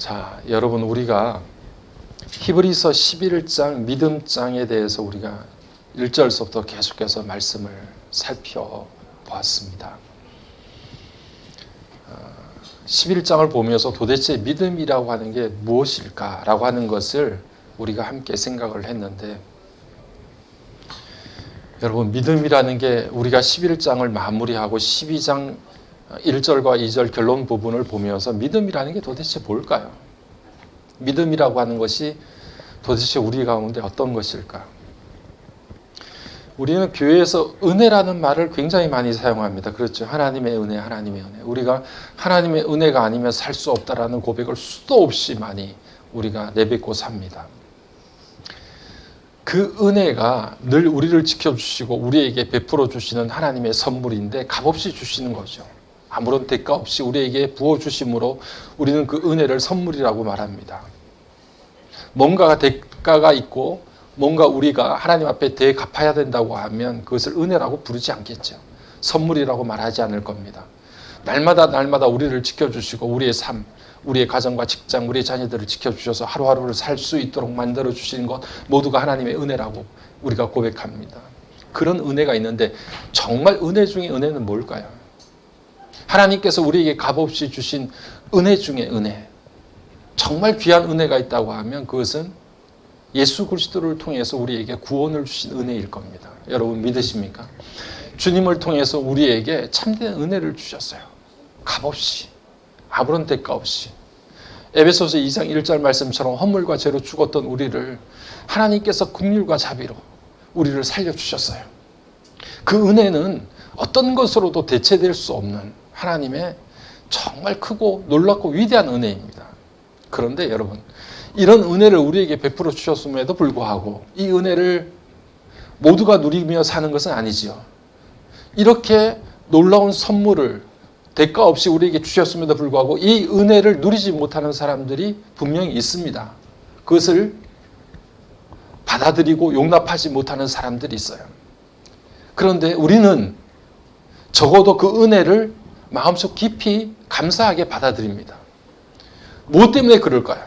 자, 여러분 우리가 히브리서 11장 믿음장에 대해서 우리가 1절서부터 계속해서 말씀을 살펴보았습니다. 11장을 보면서 도대체 믿음이라고 하는 게 무엇일까라고 하는 것을 우리가 함께 생각을 했는데, 여러분 믿음이라는 게 우리가 11장을 마무리하고 12장 1절과 2절 결론 부분을 보면서 믿음이라는 게 도대체 뭘까요? 믿음이라고 하는 것이 도대체 우리 가운데 어떤 것일까? 우리는 교회에서 은혜라는 말을 굉장히 많이 사용합니다. 그렇죠? 하나님의 은혜, 하나님의 은혜. 우리가 하나님의 은혜가 아니면 살 수 없다라는 고백을 수도 없이 많이 우리가 내뱉고 삽니다. 그 은혜가 늘 우리를 지켜주시고 우리에게 베풀어 주시는 하나님의 선물인데 값없이 주시는 거죠. 아무런 대가 없이 우리에게 부어주심으로 우리는 그 은혜를 선물이라고 말합니다. 뭔가가 대가가 있고 뭔가 우리가 하나님 앞에 대갚아야 된다고 하면 그것을 은혜라고 부르지 않겠죠. 선물이라고 말하지 않을 겁니다. 날마다 우리를 지켜주시고 우리의 삶, 우리의 가정과 직장, 우리의 자녀들을 지켜주셔서 하루하루를 살 수 있도록 만들어주시는 것 모두가 하나님의 은혜라고 우리가 고백합니다. 그런 은혜가 있는데 정말 은혜 중에 은혜는 뭘까요? 하나님께서 우리에게 값없이 주신 은혜 중에 은혜, 정말 귀한 은혜가 있다고 하면 그것은 예수 그리스도를 통해서 우리에게 구원을 주신 은혜일 겁니다. 여러분 믿으십니까? 주님을 통해서 우리에게 참된 은혜를 주셨어요. 값없이, 아무런 대가 없이. 에베소서 2장 1절 말씀처럼 허물과 죄로 죽었던 우리를 하나님께서 긍휼과 자비로 우리를 살려주셨어요. 그 은혜는 어떤 것으로도 대체될 수 없는 하나님의 정말 크고 놀랍고 위대한 은혜입니다. 그런데 여러분, 이런 은혜를 우리에게 베풀어 주셨음에도 불구하고 이 은혜를 모두가 누리며 사는 것은 아니지요. 이렇게 놀라운 선물을 대가 없이 우리에게 주셨음에도 불구하고 이 은혜를 누리지 못하는 사람들이 분명히 있습니다. 그것을 받아들이고 용납하지 못하는 사람들이 있어요. 그런데 우리는 적어도 그 은혜를 마음속 깊이 감사하게 받아들입니다. 무엇 때문에 그럴까요?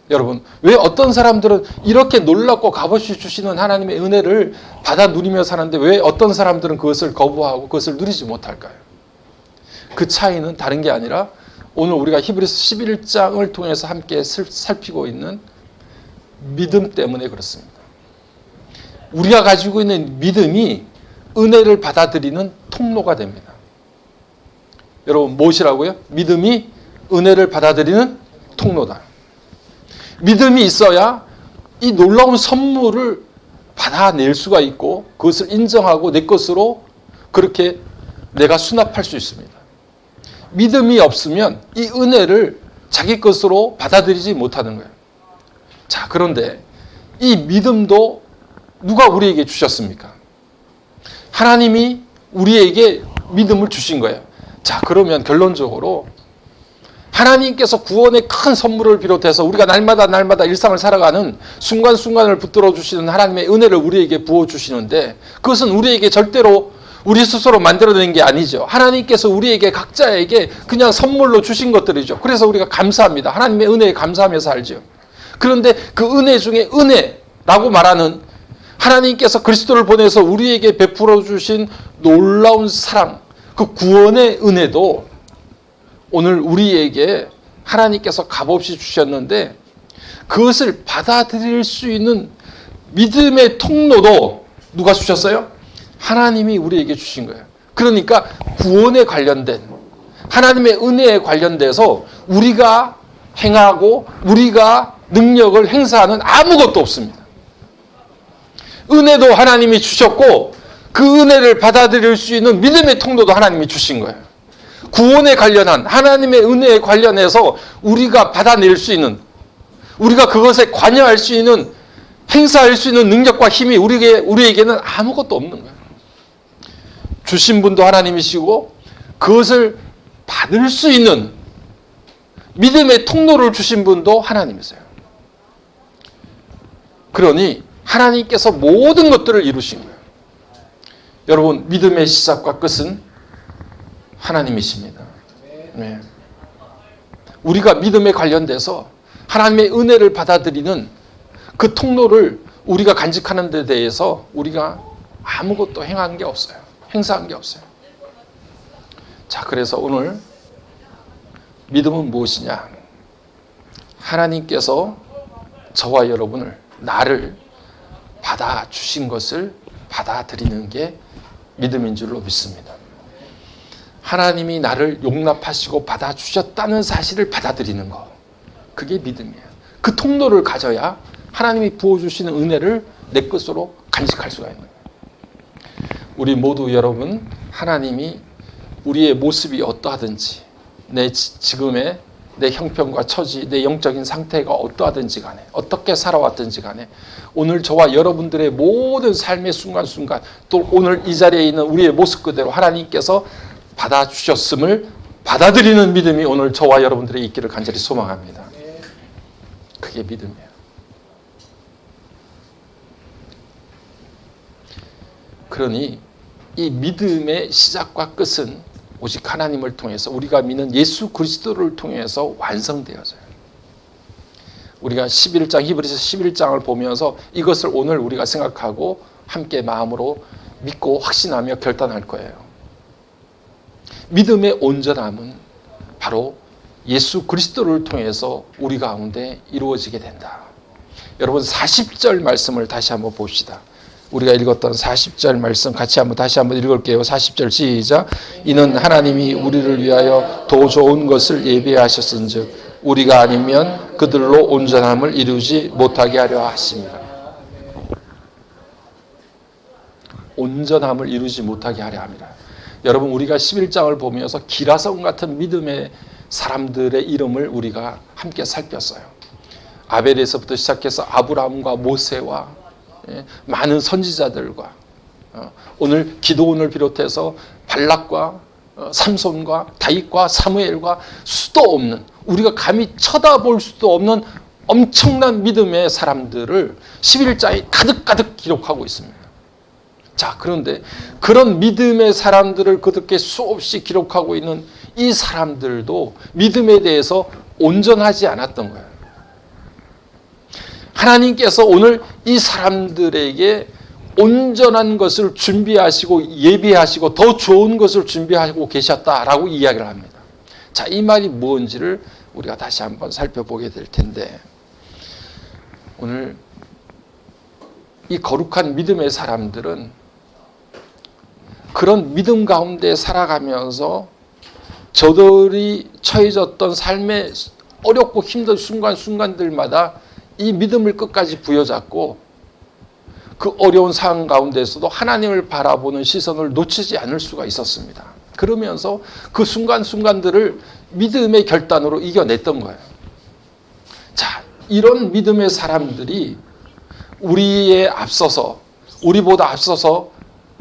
여러분, 왜 어떤 사람들은 이렇게 놀랍고 값없이 주시는 하나님의 은혜를 받아 누리며 사는데 왜 어떤 사람들은 그것을 거부하고 그것을 누리지 못할까요? 그 차이는 다른 게 아니라 오늘 우리가 히브리서 11장을 통해서 함께 살피고 있는 믿음 때문에 그렇습니다. 우리가 가지고 있는 믿음이 은혜를 받아들이는 통로가 됩니다. 여러분 무엇이라고요? 믿음이 은혜를 받아들이는 통로다. 믿음이 있어야 이 놀라운 선물을 받아낼 수가 있고 그것을 인정하고 내 것으로 그렇게 내가 수납할 수 있습니다. 믿음이 없으면 이 은혜를 자기 것으로 받아들이지 못하는 거예요. 자, 그런데 이 믿음도 누가 우리에게 주셨습니까? 하나님이 우리에게 믿음을 주신 거예요. 자, 그러면 결론적으로 하나님께서 구원의 큰 선물을 비롯해서 우리가 날마다 일상을 살아가는 순간순간을 붙들어 주시는 하나님의 은혜를 우리에게 부어주시는데 그것은 우리에게 절대로 우리 스스로 만들어낸 게 아니죠. 하나님께서 우리에게 각자에게 그냥 선물로 주신 것들이죠. 그래서 우리가 감사합니다. 하나님의 은혜에 감사하며 살죠. 그런데 그 은혜 중에 은혜라고 말하는 하나님께서 그리스도를 보내서 우리에게 베풀어 주신 놀라운 사랑, 그 구원의 은혜도 오늘 우리에게 하나님께서 값없이 주셨는데 그것을 받아들일 수 있는 믿음의 통로도 누가 주셨어요? 하나님이 우리에게 주신 거예요. 그러니까 구원에 관련된 하나님의 은혜에 관련돼서 우리가 행하고 우리가 능력을 행사하는 아무것도 없습니다. 은혜도 하나님이 주셨고 그 은혜를 받아들일 수 있는 믿음의 통로도 하나님이 주신 거예요. 구원에 관련한 하나님의 은혜에 관련해서 우리가 받아낼 수 있는 우리가 그것에 관여할 수 있는 행사할 수 있는 능력과 힘이 우리에게는 아무것도 없는 거예요. 주신 분도 하나님이시고 그것을 받을 수 있는 믿음의 통로를 주신 분도 하나님이세요. 그러니 하나님께서 모든 것들을 이루신 거예요. 여러분, 믿음의 시작과 끝은 하나님이십니다. 네. 우리가 믿음에 관련돼서 하나님의 은혜를 받아들이는 그 통로를 우리가 간직하는 데 대해서 우리가 아무것도 행한 게 없어요. 행사한 게 없어요. 자, 그래서 오늘 믿음은 무엇이냐? 하나님께서 저와 여러분을, 나를 받아주신 것을 받아들이는 게 믿음인 줄로 믿습니다. 하나님이 나를 용납하시고 받아주셨다는 사실을 받아들이는 것, 그게 믿음이에요. 그 통로를 가져야 하나님이 부어주시는 은혜를 내 것으로 간직할 수가 있는 거예요. 우리 모두 여러분, 하나님이 우리의 모습이 어떠하든지, 내 지금의 내 형편과 처지, 내 영적인 상태가 어떠하든지 간에, 어떻게 살아왔든지 간에, 오늘 저와 여러분들의 모든 삶의 순간순간, 또 오늘 이 자리에 있는 우리의 모습 그대로 하나님께서 받아주셨음을 받아들이는 믿음이 오늘 저와 여러분들의 있기를 간절히 소망합니다. 그게 믿음이에요. 그러니 이 믿음의 시작과 끝은 오직 하나님을 통해서, 우리가 믿는 예수 그리스도를 통해서 완성되어져요. 우리가 11장, 히브리서 11장을 보면서 이것을 오늘 우리가 생각하고 함께 마음으로 믿고 확신하며 결단할 거예요. 믿음의 온전함은 바로 예수 그리스도를 통해서 우리 가운데 이루어지게 된다. 여러분, 40절 말씀을 다시 한번 봅시다. 우리가 읽었던 40절 말씀 같이 다시 한번 읽을게요. 40절 시작. 이는 하나님이 우리를 위하여 더 좋은 것을 예비하셨은즉 우리가 아니면 그들로 온전함을 이루지 못하게 하려 하십니다. 온전함을 이루지 못하게 하려 합니다. 여러분, 우리가 11장을 보면서 기라성 같은 믿음의 사람들의 이름을 우리가 함께 살폈어요. 아벨에서부터 시작해서 아브라함과 모세와 많은 선지자들과, 오늘 기드온을 비롯해서 발락과 삼손과 다윗과 사무엘과 수도 없는, 우리가 감히 쳐다볼 수도 없는 엄청난 믿음의 사람들을 11장에 가득가득 기록하고 있습니다. 자, 그런데 그런 믿음의 사람들을 그렇게 수없이 기록하고 있는 이 사람들도 믿음에 대해서 온전하지 않았던 거예요. 하나님께서 오늘 이 사람들에게 온전한 것을 준비하시고 예비하시고 더 좋은 것을 준비하고 계셨다라고 이야기를 합니다. 자, 이 말이 무엇인지를 우리가 다시 한번 살펴보게 될 텐데, 오늘 이 거룩한 믿음의 사람들은 그런 믿음 가운데 살아가면서 저들이 처해졌던 삶의 어렵고 힘든 순간순간들마다 이 믿음을 끝까지 부여잡고 그 어려운 상황 가운데서도 하나님을 바라보는 시선을 놓치지 않을 수가 있었습니다. 그러면서 그 순간순간들을 믿음의 결단으로 이겨냈던 거예요. 자, 이런 믿음의 사람들이 우리보다 앞서서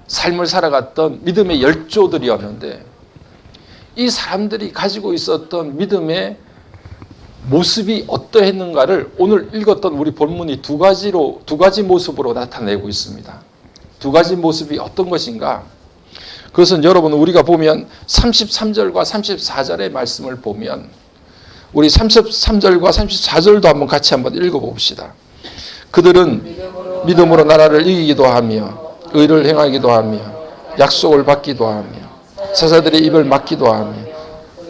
삶을 살아갔던 믿음의 열조들이었는데, 이 사람들이 가지고 있었던 믿음의 모습이 어떠했는가를 오늘 읽었던 우리 본문이 두 가지 모습으로 나타내고 있습니다. 두 가지 모습이 어떤 것인가? 그것은 여러분, 우리가 보면 33절과 34절의 말씀을 보면, 우리 33절과 34절도 한번 읽어봅시다. 그들은 믿음으로 나라를 이기기도 하며 의를 행하기도 하며 약속을 받기도 하며 사자들의 입을 막기도 하며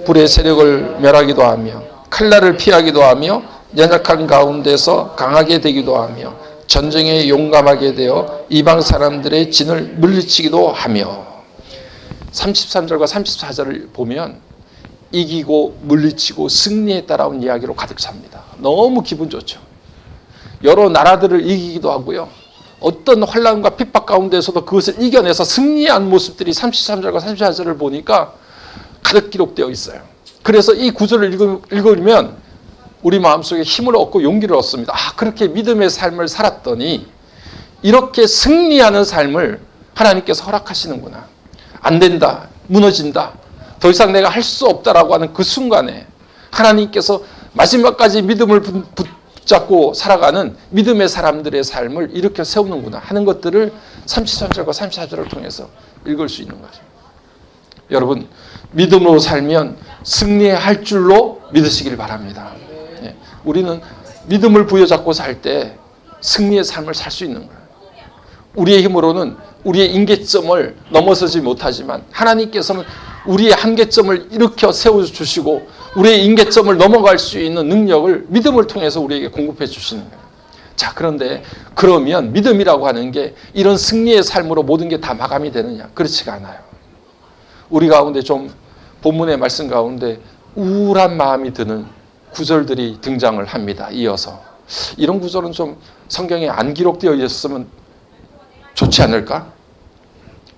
불의 세력을 멸하기도 하며 칼날을 피하기도 하며 연약한 가운데서 강하게 되기도 하며 전쟁에 용감하게 되어 이방 사람들의 진을 물리치기도 하며. 33절과 34절을 보면 이기고 물리치고 승리에 따라온 이야기로 가득 찹니다. 너무 기분 좋죠. 여러 나라들을 이기기도 하고요, 어떤 환난과 핍박 가운데서도 그것을 이겨내서 승리한 모습들이 33절과 34절을 보니까 가득 기록되어 있어요. 그래서 이 구절을 읽으면 우리 마음속에 힘을 얻고 용기를 얻습니다. 그렇게 믿음의 삶을 살았더니 이렇게 승리하는 삶을 하나님께서 허락하시는구나. 안 된다, 무너진다, 더 이상 내가 할 수 없다라고 하는 그 순간에 하나님께서 마지막까지 믿음을 붙잡고 살아가는 믿음의 사람들의 삶을 일으켜 세우는구나 하는 것들을 33절과 34절을 통해서 읽을 수 있는 거죠. 여러분, 믿음으로 살면 승리할 줄로 믿으시길 바랍니다. 예, 우리는 믿음을 부여잡고 살 때 승리의 삶을 살 수 있는 거예요. 우리의 힘으로는 우리의 임계점을 넘어서지 못하지만 하나님께서는 우리의 한계점을 일으켜 세워주시고 우리의 임계점을 넘어갈 수 있는 능력을 믿음을 통해서 우리에게 공급해 주시는 거예요. 자, 그런데 그러면 믿음이라고 하는 게 이런 승리의 삶으로 모든 게 다 마감이 되느냐? 그렇지가 않아요. 우리 가운데 좀 본문의 말씀 가운데 우울한 마음이 드는 구절들이 등장을 합니다. 이어서. 이런 구절은 좀 성경에 안 기록되어 있었으면 좋지 않을까?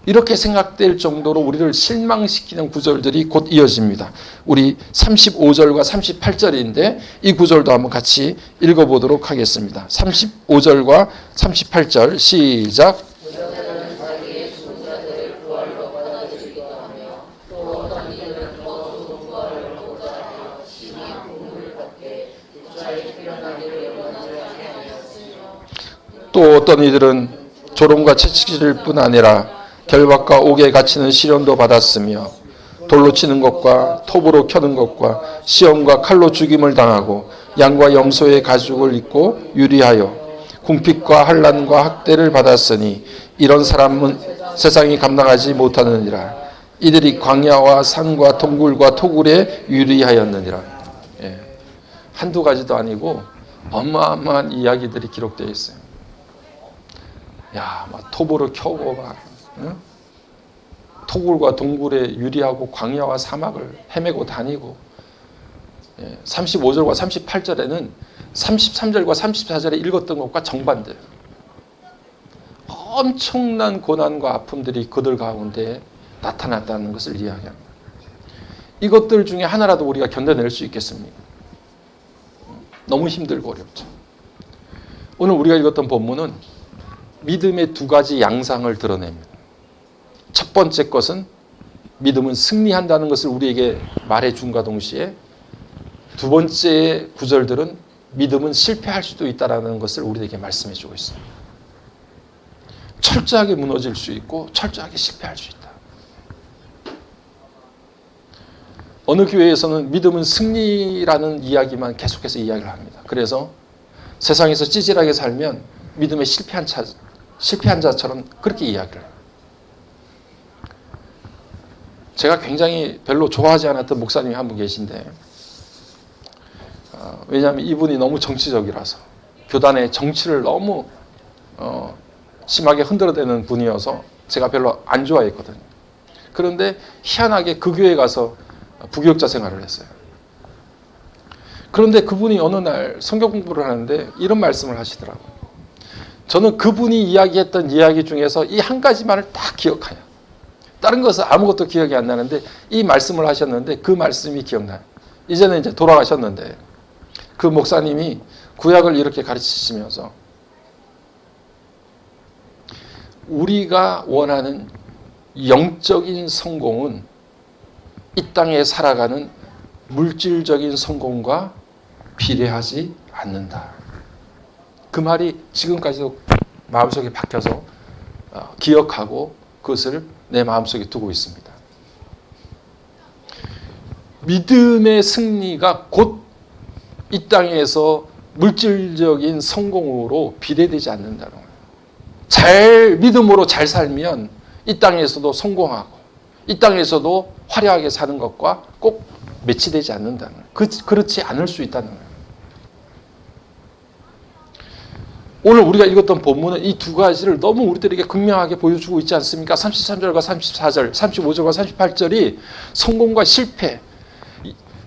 이렇게 생각될 정도로 우리를 실망시키는 구절들이 곧 이어집니다. 우리 35절과 38절인데 이 구절도 한번 같이 읽어보도록 하겠습니다. 35절과 38절 시작. 또 어떤 이들은 조롱과 채찍질 뿐 아니라 결박과 옥에 갇히는 시련도 받았으며 돌로 치는 것과 톱으로 켜는 것과 시험과 칼로 죽임을 당하고 양과 염소의 가죽을 입고 유리하여 궁핍과 환난과 학대를 받았으니 이런 사람은 세상이 감당하지 못하느니라. 이들이 광야와 산과 동굴과 토굴에 유리하였느니라. 예. 한두 가지도 아니고 어마어마한 이야기들이 기록되어 있어요. 야, 막 톱으로 켜고 막 응? 토굴과 동굴에 유리하고 광야와 사막을 헤매고 다니고 35절과 38절에는 33절과 34절에 읽었던 것과 정반대예요. 엄청난 고난과 아픔들이 그들 가운데 나타났다는 것을 이야기합니다. 이것들 중에 하나라도 우리가 견뎌낼 수 있겠습니까? 너무 힘들고 어렵죠. 오늘 우리가 읽었던 본문은 믿음의 두 가지 양상을 드러냅니다. 첫 번째 것은 믿음은 승리한다는 것을 우리에게 말해준과 동시에 두 번째 구절들은 믿음은 실패할 수도 있다는 것을 우리에게 말씀해주고 있습니다. 철저하게 무너질 수 있고 철저하게 실패할 수 있다. 어느 교회에서는 믿음은 승리라는 이야기만 계속해서 이야기를 합니다. 그래서 세상에서 찌질하게 살면 믿음에 실패한 자처럼 그렇게 이야기를 해요. 제가 굉장히 별로 좋아하지 않았던 목사님이 한 분 계신데 왜냐하면 이분이 너무 정치적이라서 교단의 정치를 너무 심하게 흔들어대는 분이어서 제가 별로 안 좋아했거든요. 그런데 희한하게 그 교회에 가서 부교육자 생활을 했어요. 그런데 그분이 어느 날 성경 공부를 하는데 이런 말씀을 하시더라고요. 저는 그분이 이야기했던 이야기 중에서 이 한 가지만을 딱 기억해요. 다른 것은 아무것도 기억이 안 나는데 이 말씀을 하셨는데 그 말씀이 기억나요. 이제는 이제 돌아가셨는데 그 목사님이 구약을 이렇게 가르치시면서 우리가 원하는 영적인 성공은 이 땅에 살아가는 물질적인 성공과 비례하지 않는다. 그 말이 지금까지도 마음속에 박혀서 기억하고 그것을 내 마음속에 두고 있습니다. 믿음의 승리가 곧 이 땅에서 물질적인 성공으로 비례되지 않는다는 거예요. 믿음으로 잘 살면 이 땅에서도 성공하고 이 땅에서도 화려하게 사는 것과 꼭 매치되지 않는다는 거예요. 그렇지 않을 수 있다는 거예요. 오늘 우리가 읽었던 본문은 이 두 가지를 너무 우리들에게 극명하게 보여주고 있지 않습니까? 33절과 34절, 35절과 38절이 성공과 실패,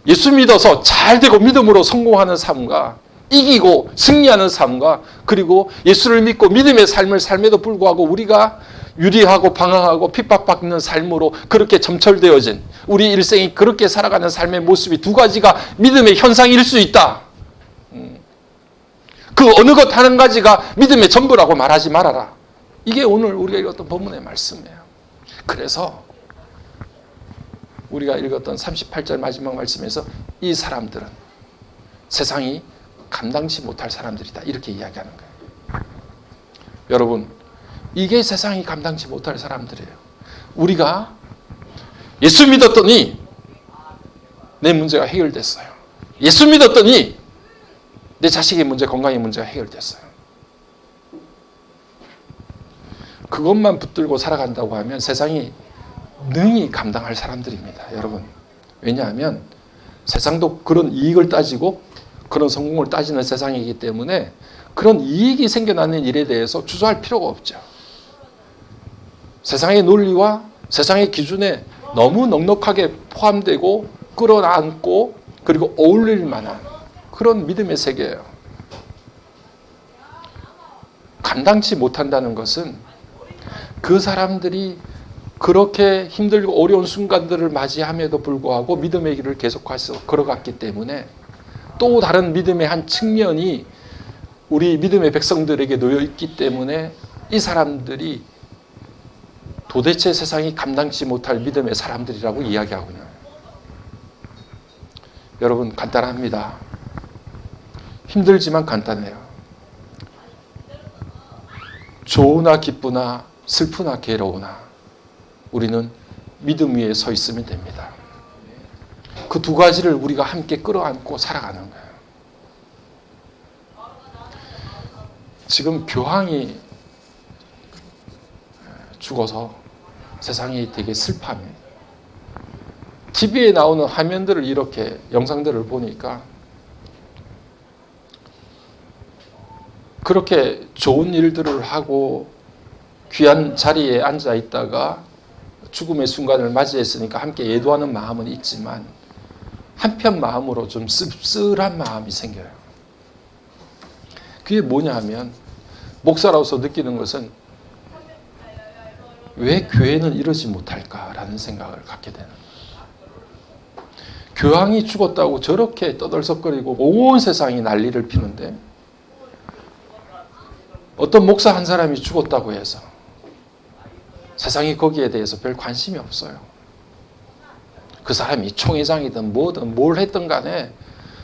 예수 믿어서 잘 되고 믿음으로 성공하는 삶과 이기고 승리하는 삶과 그리고 예수를 믿고 믿음의 삶을 삶에도 불구하고 우리가 유리하고 방황하고 핍박받는 삶으로 그렇게 점철되어진 우리 일생이 그렇게 살아가는 삶의 모습이 두 가지가 믿음의 현상일 수 있다. 그 어느 것 한 가지가 믿음의 전부라고 말하지 말아라. 이게 오늘 우리가 읽었던 본문의 말씀이에요. 그래서 우리가 읽었던 38절 마지막 말씀에서 이 사람들은 세상이 감당치 못할 사람들이다. 이렇게 이야기하는 거예요. 여러분, 이게 세상이 감당치 못할 사람들이에요. 우리가 예수 믿었더니 내 문제가 해결됐어요. 예수 믿었더니 내 자식의 문제, 건강의 문제가 해결됐어요. 그것만 붙들고 살아간다고 하면 세상이 능히 감당할 사람들입니다. 여러분. 왜냐하면 세상도 그런 이익을 따지고 그런 성공을 따지는 세상이기 때문에 그런 이익이 생겨나는 일에 대해서 주저할 필요가 없죠. 세상의 논리와 세상의 기준에 너무 넉넉하게 포함되고 끌어안고 그리고 어울릴 만한 그런 믿음의 세계예요. 감당치 못한다는 것은 그 사람들이 그렇게 힘들고 어려운 순간들을 맞이함에도 불구하고 믿음의 길을 계속해서 걸어갔기 때문에 또 다른 믿음의 한 측면이 우리 믿음의 백성들에게 놓여 있기 때문에 이 사람들이 도대체 세상이 감당치 못할 믿음의 사람들이라고 이야기하군요. 여러분, 간단합니다. 힘들지만 간단해요. 좋으나 기쁘나 슬프나 괴로우나 우리는 믿음 위에 서 있으면 됩니다. 그 두 가지를 우리가 함께 끌어안고 살아가는 거예요. 지금 교황이 죽어서 세상이 되게 슬퍼합니다. TV에 나오는 화면들을 이렇게 영상들을 보니까 그렇게 좋은 일들을 하고 귀한 자리에 앉아 있다가 죽음의 순간을 맞이했으니까 함께 예도하는 마음은 있지만 한편 마음으로 좀 씁쓸한 마음이 생겨요. 그게 뭐냐 하면 목사로서 느끼는 것은 왜 교회는 이러지 못할까라는 생각을 갖게 되는 거예요. 교황이 죽었다고 저렇게 떠들썩거리고 온 세상이 난리를 피는데 어떤 목사 한 사람이 죽었다고 해서 세상이 거기에 대해서 별 관심이 없어요. 그 사람이 총회장이든 뭐든 뭘 했든 간에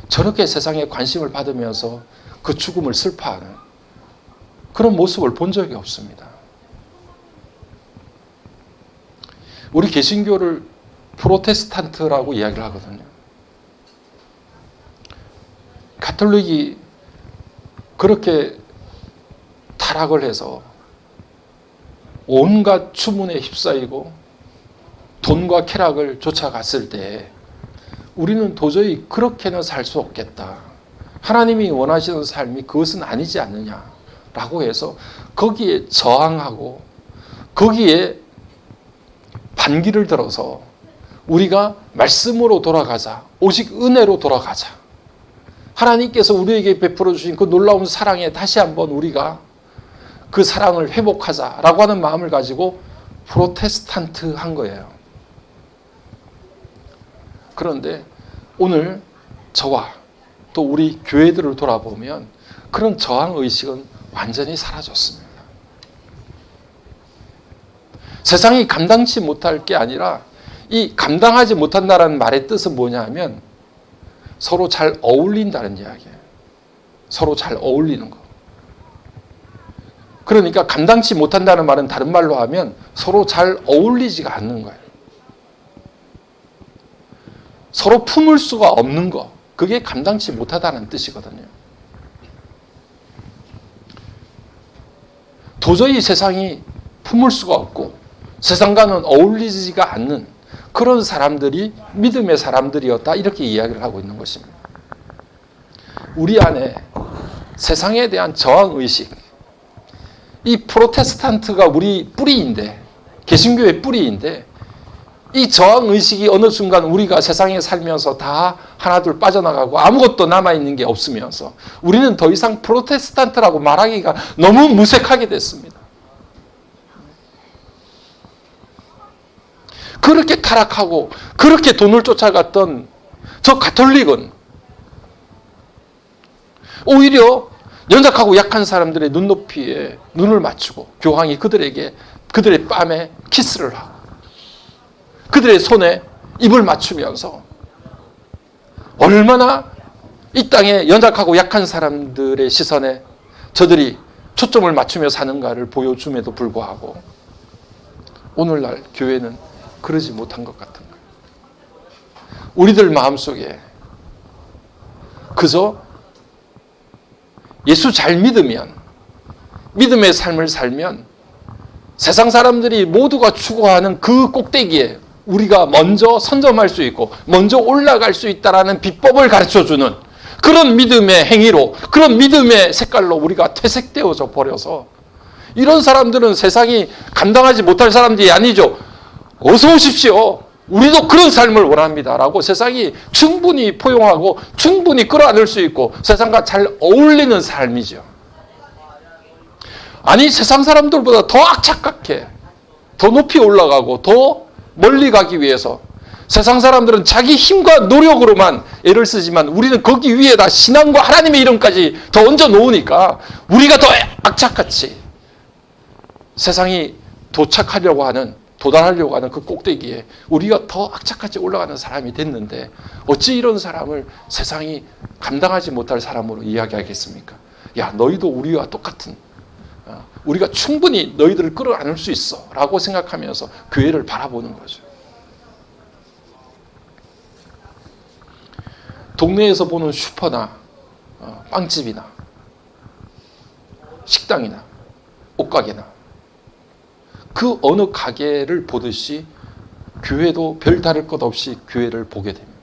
저렇게 세상에 관심을 받으면서 그 죽음을 슬퍼하는 그런 모습을 본 적이 없습니다. 우리 개신교를 프로테스탄트라고 이야기를 하거든요. 가톨릭이 그렇게 타락을 해서 온갖 추문에 휩싸이고 돈과 쾌락을 쫓아갔을 때 우리는 도저히 그렇게는 살 수 없겠다. 하나님이 원하시는 삶이 그것은 아니지 않느냐라고 해서 거기에 저항하고 거기에 반기를 들어서 우리가 말씀으로 돌아가자. 오직 은혜로 돌아가자. 하나님께서 우리에게 베풀어 주신 그 놀라운 사랑에 다시 한번 우리가 그 사랑을 회복하자라고 하는 마음을 가지고 프로테스탄트 한 거예요. 그런데 오늘 저와 또 우리 교회들을 돌아보면 그런 저항의식은 완전히 사라졌습니다. 세상이 감당치 못할 게 아니라 이 감당하지 못한다는 말의 뜻은 뭐냐 하면 서로 잘 어울린다는 이야기예요. 서로 잘 어울리는 거. 그러니까 감당치 못한다는 말은 다른 말로 하면 서로 잘 어울리지가 않는 거예요. 서로 품을 수가 없는 거. 그게 감당치 못하다는 뜻이거든요. 도저히 세상이 품을 수가 없고 세상과는 어울리지가 않는 그런 사람들이 믿음의 사람들이었다. 이렇게 이야기를 하고 있는 것입니다. 우리 안에 세상에 대한 저항의식, 이 프로테스탄트가 우리 뿌리인데, 개신교의 뿌리인데 이 저항의식이 어느 순간 우리가 세상에 살면서 다 하나둘 빠져나가고 아무것도 남아있는 게 없으면서 우리는 더 이상 프로테스탄트라고 말하기가 너무 무색하게 됐습니다. 그렇게 타락하고 그렇게 돈을 쫓아갔던 저 가톨릭은 오히려 연약하고 약한 사람들의 눈높이에 눈을 맞추고 교황이 그들의 뺨에 키스를 하고 그들의 손에 입을 맞추면서 얼마나 이 땅에 연약하고 약한 사람들의 시선에 저들이 초점을 맞추며 사는가를 보여줌에도 불구하고 오늘날 교회는 그러지 못한 것 같은 거예요. 우리들 마음속에 그저 예수 잘 믿으면, 믿음의 삶을 살면 세상 사람들이 모두가 추구하는 그 꼭대기에 우리가 먼저 선점할 수 있고 먼저 올라갈 수 있다는 비법을 가르쳐주는 그런 믿음의 행위로, 그런 믿음의 색깔로 우리가 퇴색되어져 버려서 이런 사람들은 세상이 감당하지 못할 사람들이 아니죠. 어서 오십시오. 우리도 그런 삶을 원합니다. 라고 세상이 충분히 포용하고 충분히 끌어안을 수 있고 세상과 잘 어울리는 삶이죠. 아니, 세상 사람들보다 더 악착각해. 더 높이 올라가고 더 멀리 가기 위해서 세상 사람들은 자기 힘과 노력으로만 애를 쓰지만 우리는 거기 위에다 신앙과 하나님의 이름까지 더 얹어 놓으니까 우리가 더 악착같이 세상이 도달하려고 하는 그 꼭대기에 우리가 더 악착같이 올라가는 사람이 됐는데 어찌 이런 사람을 세상이 감당하지 못할 사람으로 이야기하겠습니까? 야, 너희도 우리와 똑같은, 우리가 충분히 너희들을 끌어안을 수 있어 라고 생각하면서 교회를 바라보는 거죠. 동네에서 보는 슈퍼나 빵집이나 식당이나 옷가게나 그 어느 가게를 보듯이 교회도 별다를 것 없이 교회를 보게 됩니다.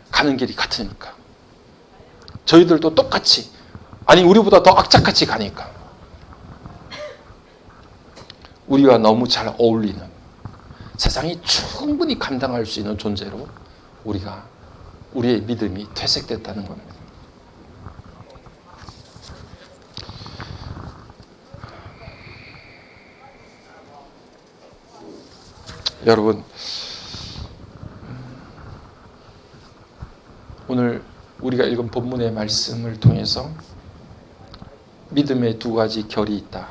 가는 길이 같으니까. 저희들도 똑같이, 아니 우리보다 더 악착같이 가니까. 우리와 너무 잘 어울리는, 세상이 충분히 감당할 수 있는 존재로 우리의 믿음이 퇴색됐다는 겁니다. 여러분, 오늘 우리가 읽은 본문의 말씀을 통해서 믿음의 두 가지 결이 있다.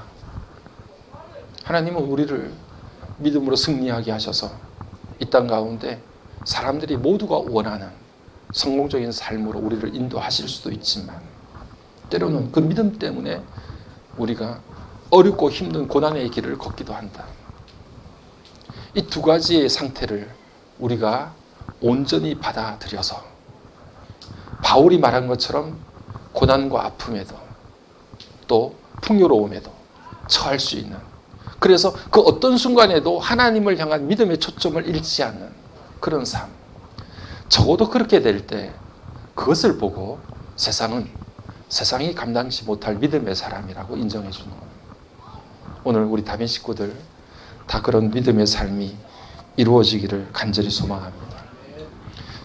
하나님은 우리를 믿음으로 승리하게 하셔서 이 땅 가운데 사람들이 모두가 원하는 성공적인 삶으로 우리를 인도하실 수도 있지만 때로는 그 믿음 때문에 우리가 어렵고 힘든 고난의 길을 걷기도 한다. 이 두 가지의 상태를 우리가 온전히 받아들여서 바울이 말한 것처럼 고난과 아픔에도 또 풍요로움에도 처할 수 있는, 그래서 그 어떤 순간에도 하나님을 향한 믿음의 초점을 잃지 않는 그런 삶. 적어도 그렇게 될 때 그것을 보고 세상이 감당치 못할 믿음의 사람이라고 인정해 주는 겁니다. 오늘 우리 다빈 식구들 다 그런 믿음의 삶이 이루어지기를 간절히 소망합니다.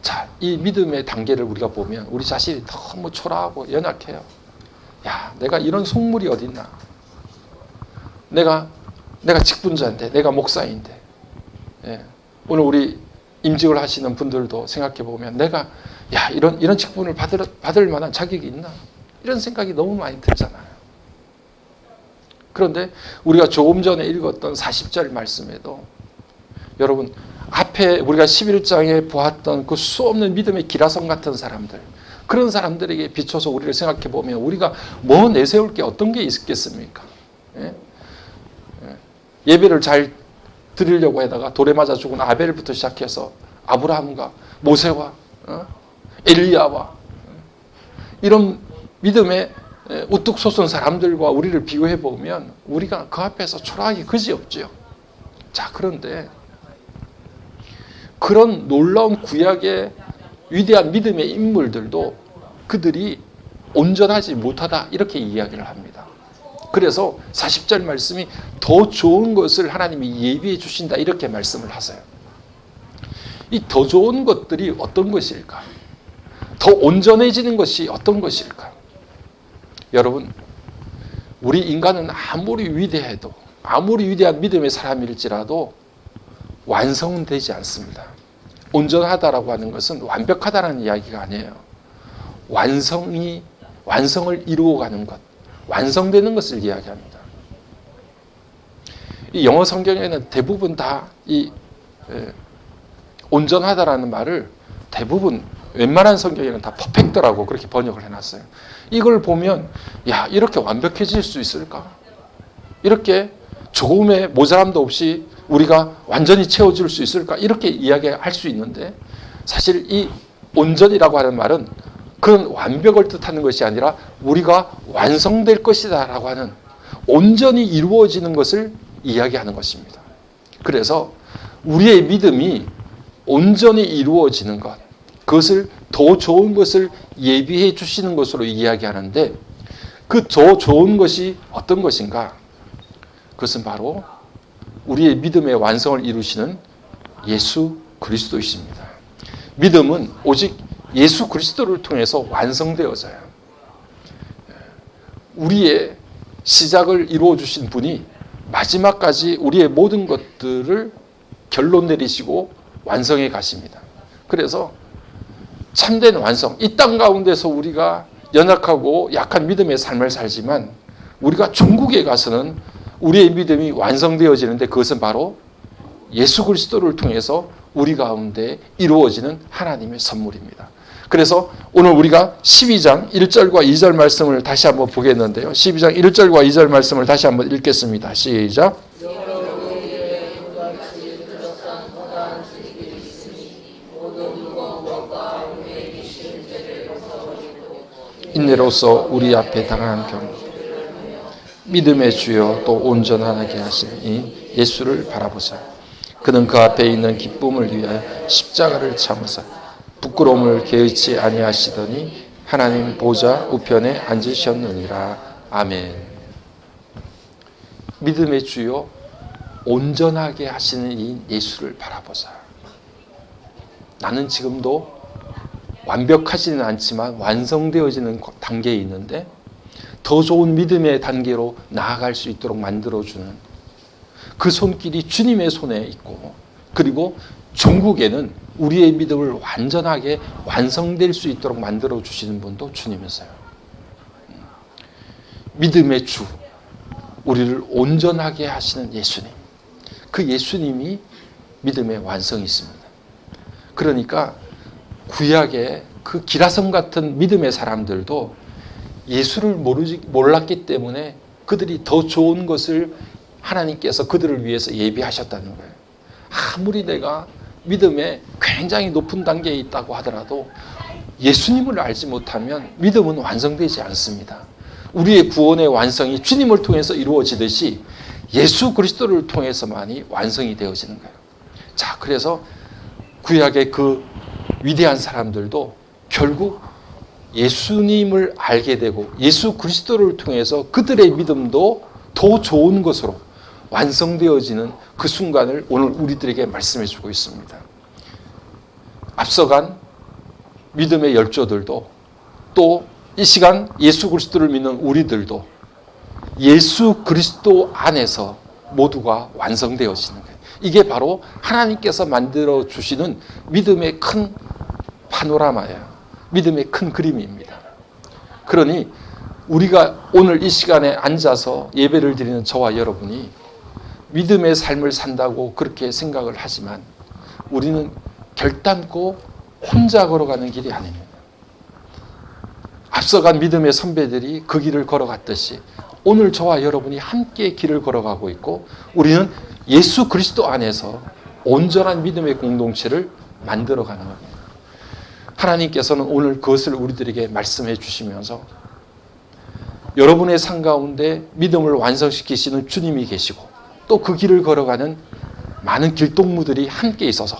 자, 이 믿음의 단계를 우리가 보면 우리 자신이 너무 초라하고 연약해요. 야, 내가 이런 속물이 어딨나? 내가 직분자인데, 내가 목사인데. 예. 오늘 우리 임직을 하시는 분들도 생각해 보면 내가 이런 직분을 받을 만한 자격이 있나? 이런 생각이 너무 많이 들잖아요. 그런데 우리가 조금 전에 읽었던 40절 말씀에도 여러분, 앞에 우리가 11장에 보았던 그 수없는 믿음의 기라성 같은 사람들, 그런 사람들에게 비춰서 우리를 생각해 보면 우리가 뭐 내세울 게 어떤 게 있겠습니까? 예배를 잘 드리려고 하다가 돌에 맞아 죽은 아벨부터 시작해서 아브라함과 모세와 엘리야와 이런 믿음의 우뚝 솟은 사람들과 우리를 비교해 보면 우리가 그 앞에서 초라하기 그지없지요. 자, 그런데 그런 놀라운 구약의 위대한 믿음의 인물들도 그들이 온전하지 못하다 이렇게 이야기를 합니다. 그래서 40절 말씀이 더 좋은 것을 하나님이 예비해 주신다 이렇게 말씀을 하세요. 이 더 좋은 것들이 어떤 것일까? 더 온전해지는 것이 어떤 것일까? 여러분, 우리 인간은 아무리 위대해도, 아무리 위대한 믿음의 사람일지라도 완성은 되지 않습니다. 온전하다라고 하는 것은 완벽하다는 이야기가 아니에요. 완성을 이루어가는 것, 완성되는 것을 이야기합니다. 이 영어 성경에는 대부분 다 이 온전하다라는 말을 대부분 웬만한 성경에는 다 퍼펙트라고 그렇게 번역을 해놨어요. 이걸 보면 이렇게 완벽해질 수 있을까? 이렇게 조금의 모자람도 없이 우리가 완전히 채워줄 수 있을까? 이렇게 이야기할 수 있는데 사실 이 온전이라고 하는 말은 그런 완벽을 뜻하는 것이 아니라 우리가 완성될 것이다 라고 하는 온전히 이루어지는 것을 이야기하는 것입니다. 그래서 우리의 믿음이 온전히 이루어지는 것, 그것을 더 좋은 것을 예비해 주시는 것으로 이야기하는데 그 더 좋은 것이 어떤 것인가? 그것은 바로 우리의 믿음의 완성을 이루시는 예수 그리스도이십니다. 믿음은 오직 예수 그리스도를 통해서 완성되어져요. 우리의 시작을 이루어 주신 분이 마지막까지 우리의 모든 것들을 결론 내리시고 완성해 가십니다. 그래서 참된 완성, 이 땅 가운데서 우리가 연약하고 약한 믿음의 삶을 살지만 우리가 천국에 가서는 우리의 믿음이 완성되어지는데 그것은 바로 예수 그리스도를 통해서 우리 가운데 이루어지는 하나님의 선물입니다. 그래서 오늘 우리가 12장 1절과 2절 말씀을 다시 한번 보겠는데요. 12장 1절과 2절 말씀을 다시 한번 읽겠습니다. 시작. 인내로서 우리 앞에 당한 경우 믿음의 주여 또 온전하게 하시니 예수를 바라보자. 그는 그 앞에 있는 기쁨을 위하여 십자가를 참으사 부끄러움을 개의치 아니하시더니 하나님 보좌 우편에 앉으셨느니라. 아멘. 믿음의 주여 온전하게 하시는 이 예수를 바라보자. 나는 지금도 완벽하지는 않지만 완성되어지는 단계에 있는데 더 좋은 믿음의 단계로 나아갈 수 있도록 만들어주는 그 손길이 주님의 손에 있고 그리고 종국에는 우리의 믿음을 완전하게 완성될 수 있도록 만들어주시는 분도 주님이세요. 믿음의 주, 우리를 온전하게 하시는 예수님, 그 예수님이 믿음의 완성이십니다. 그러니까 구약의 그 기라성 같은 믿음의 사람들도 예수를 몰랐기 때문에 그들이 더 좋은 것을 하나님께서 그들을 위해서 예비하셨다는 거예요. 아무리 내가 믿음에 굉장히 높은 단계에 있다고 하더라도 예수님을 알지 못하면 믿음은 완성되지 않습니다. 우리의 구원의 완성이 주님을 통해서 이루어지듯이 예수 그리스도를 통해서만이 완성이 되어지는 거예요. 자, 그래서 구약의 그 위대한 사람들도 결국 예수님을 알게 되고 예수 그리스도를 통해서 그들의 믿음도 더 좋은 것으로 완성되어지는 그 순간을 오늘 우리들에게 말씀해 주고 있습니다. 앞서간 믿음의 열조들도 또 이 시간 예수 그리스도를 믿는 우리들도 예수 그리스도 안에서 모두가 완성되어지는 거예요. 이게 바로 하나님께서 만들어 주시는 믿음의 큰 파노라마예요. 믿음의 큰 그림입니다. 그러니 우리가 오늘 이 시간에 앉아서 예배를 드리는 저와 여러분이 믿음의 삶을 산다고 그렇게 생각을 하지만 우리는 결단코 혼자 걸어가는 길이 아닙니다. 앞서간 믿음의 선배들이 그 길을 걸어갔듯이 오늘 저와 여러분이 함께 길을 걸어가고 있고 우리는 예수 그리스도 안에서 온전한 믿음의 공동체를 만들어가는 겁니다. 하나님께서는 오늘 그것을 우리들에게 말씀해 주시면서 여러분의 삶 가운데 믿음을 완성시키시는 주님이 계시고 또 그 길을 걸어가는 많은 길동무들이 함께 있어서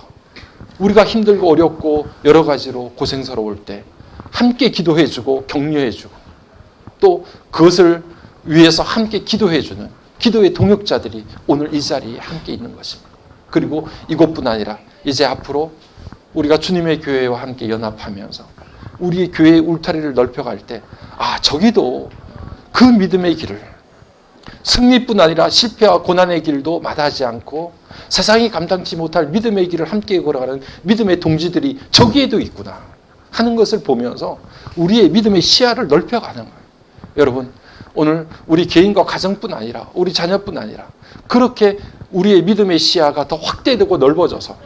우리가 힘들고 어렵고 여러 가지로 고생스러울 때 함께 기도해주고 격려해주고 또 그것을 위해서 함께 기도해주는 기도의 동역자들이 오늘 이 자리에 함께 있는 것입니다. 그리고 이것뿐 아니라 이제 앞으로 우리가 주님의 교회와 함께 연합하면서 우리의 교회의 울타리를 넓혀갈 때 저기도 그 믿음의 길을 승리뿐 아니라 실패와 고난의 길도 마다하지 않고 세상이 감당치 못할 믿음의 길을 함께 걸어가는 믿음의 동지들이 저기에도 있구나 하는 것을 보면서 우리의 믿음의 시야를 넓혀가는 거예요. 여러분, 오늘 우리 개인과 가정뿐 아니라 우리 자녀뿐 아니라 그렇게 우리의 믿음의 시야가 더 확대되고 넓어져서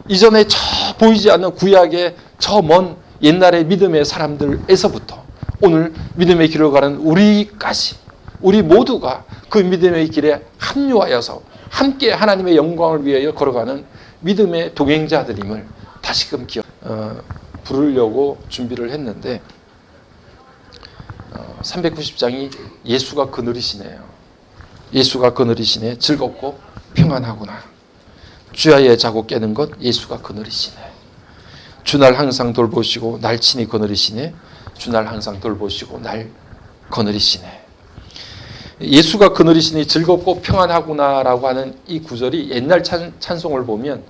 이전에 저 보이지 않는 구약의 저 먼 옛날의 믿음의 사람들에서부터 오늘 믿음의 길을 가는 우리까지 우리 모두가 그 믿음의 길에 합류하여서 함께 하나님의 영광을 위하여 걸어가는 믿음의 동행자들임을 다시금 부르려고 준비를 했는데 390장이 예수가 그늘이시네요. 예수가 그늘이시네. 즐겁고 평안하구나. 주야에 자고 깨는 것 예수가 그늘이시네. 주날 항상 돌보시고 날 친히 그늘이시네. 주날 항상 돌보시고 날 그늘이시네. 예수가 그늘이시니 즐겁고 평안하구나라고 하는 이 구절이 옛날 찬송을 보면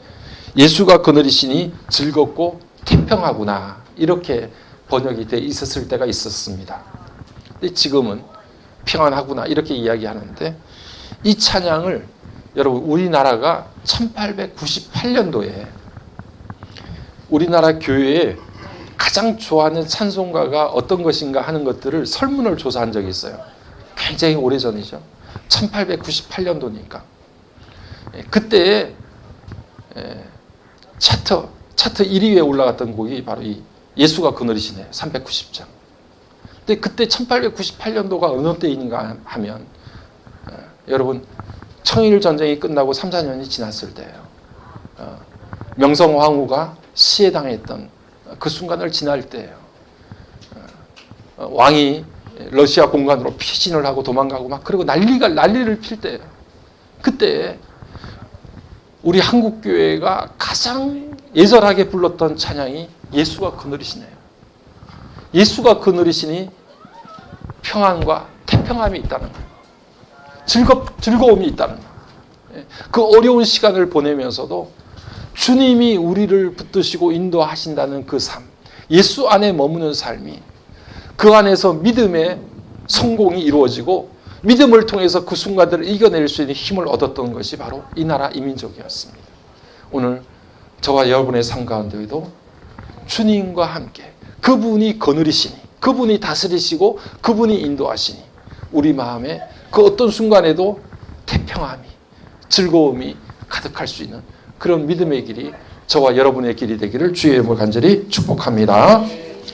예수가 그늘이시니 즐겁고 태평하구나 이렇게 번역이 돼 있었을 때가 있었습니다. 근데 지금은 평안하구나 이렇게 이야기하는데 이 찬양을 여러분 우리나라가 1898년도에 우리나라 교회에 가장 좋아하는 찬송가가 어떤 것인가 하는 것들을 설문을 조사한 적이 있어요. 굉장히 오래전이죠. 1898년도니까. 그때 차트 1위에 올라갔던 곡이 바로 이 예수가 그늘이시네 390장. 근데 그때 1898년도가 어느 때인가 하면 여러분 청일전쟁이 끝나고 3, 4년이 지났을 때예요. 명성황후가 시해당했던 그 순간을 지날 때예요. 왕이 러시아 공간으로 피신을 하고 도망가고 막 그리고 난리를 필 때예요. 그때 우리 한국교회가 가장 예절하게 불렀던 찬양이 예수가 그늘이시네요. 예수가 그늘이시니 평안과 태평함이 있다는 거예요. 즐거움이 있다는 거예요. 그 어려운 시간을 보내면서도 주님이 우리를 붙드시고 인도하신다는 그 삶, 예수 안에 머무는 삶이 그 안에서 믿음의 성공이 이루어지고 믿음을 통해서 그 순간들을 이겨낼 수 있는 힘을 얻었던 것이 바로 이 나라 이민족이었습니다. 오늘 저와 여러분의 삶 가운데에도 주님과 함께 그분이 거느리시니 그분이 다스리시고 그분이 인도하시니 우리 마음에 그 어떤 순간에도 태평함이 즐거움이 가득할 수 있는 그런 믿음의 길이 저와 여러분의 길이 되기를 주의 이름으로 간절히 축복합니다.